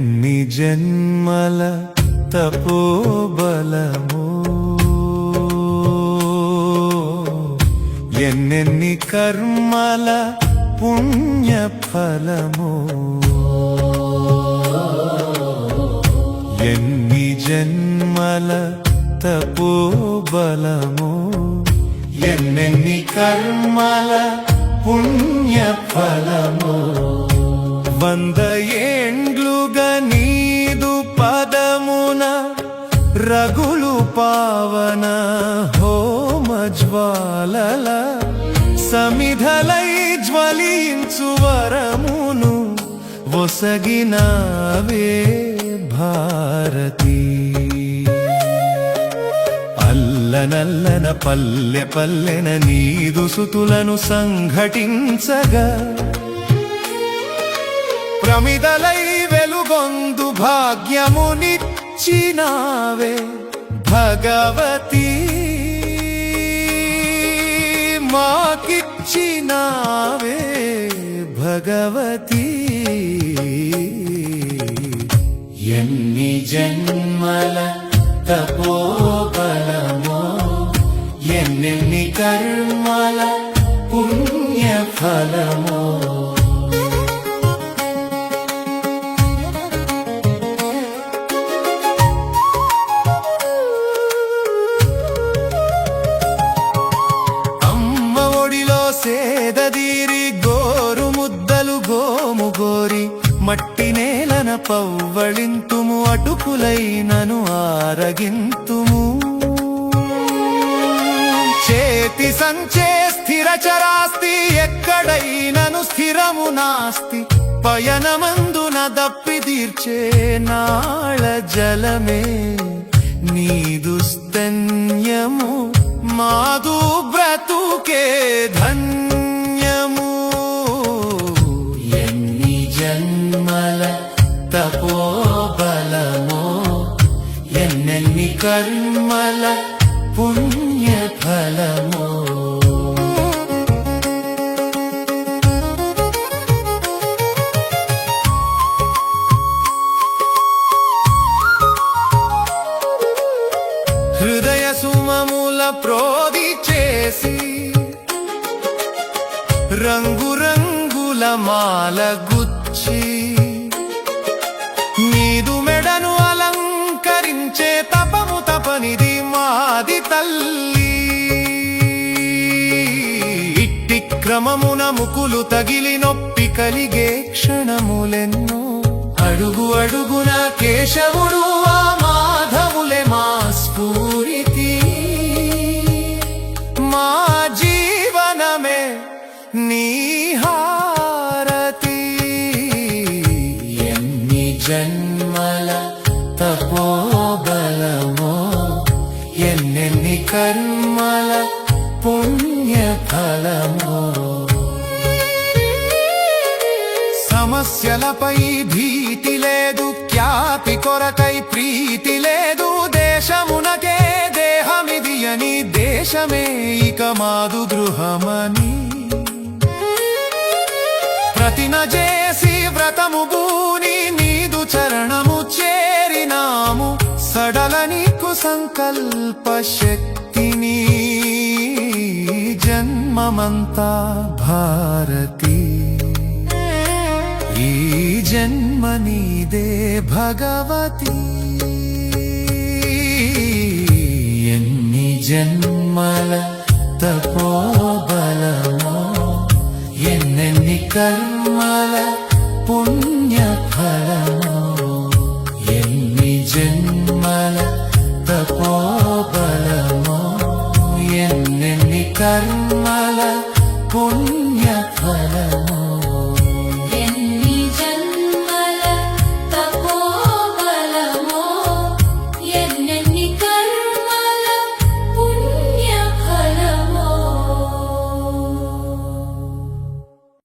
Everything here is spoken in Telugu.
ఎన్ని జన్మల తపోబలమో ఎన్నెన్ని కర్మల పుణ్యఫలమో ఎన్ని జన్మల తపోబలమో ఎన్నెన్ని కర్మల పుణ్యఫలమో వంద ఏండ్లుగా నీదు పదమున రగులు పావన హోమజ్వాలల సమిధలై జ్వలించు వరమును ఒసగినావే భారతి అల్లనల్లన పల్లె పల్లెన నీదు సుతులను సంఘటించగా ప్రమిదలై వెలుగొందు భాగ్యమునిచ్చినావే భగవతి మాకిచ్చినావే భగవతి ఎన్ని జన్మల తపోబలమో ఎన్నెన్ని కర్మల పుణ్యఫలమో సేదదీరి గోరు ముద్దలు గోము గోరి మట్టి నేలన పవ్వళింతుము అటుకులైనను ఆరగింతుము చేతి సంచే స్థిర చరాస్తి ఎక్కడైనను స్థిరము నాస్తి పయనమందున దప్పి తీర్చే నాళ జలమే నీదు స్తన్యము మాదు బ్రతుకే ధన్యము ఎన్ని జన్మల తపోబలమో ఎన్నెన్ని కర్మల పుణ్యఫలమో హృదయ సుమముల ప్రోది చేసి రంగురంగుల మాల గుచ్చి నీదు మెడను అలంకరించే తపము తపనిది మాది తల్లి ఇట్టి క్రమమున ముకులు తగిలి నొప్పి కలిగే క్షణములెన్నో అడుగు అడుగున కేశవుడు ఆ మాధవులే మా స్ఫూరితి మా జీవనమే నీ హారతి ఎన్ని జన్మల తపోబలమో ఎన్నెన్ని కర్మల పుణ్యఫలమో సమస్యలపై భీతి లేదు ఖ్యాతి కొరకై ప్రీతి లేదు దేశమునకే దేహమిది అని దేశమే ఇక మాదు గృహమని ప్రతిన చేసి వ్రతము బూని నీదు చరణము చేరినాము సడల నీకు సంకల్ప శక్తిని జన్మమంతా భారతి ఈ జన్మ నీదే భగవతి ఎన్ని జన్మల తపోబలమో ఎన్నెన్ని కర్మల పుణ్యఫలమో ఎన్ని జన్మల తపోబలమో ఎన్నెన్ని కర్మల పుణ్య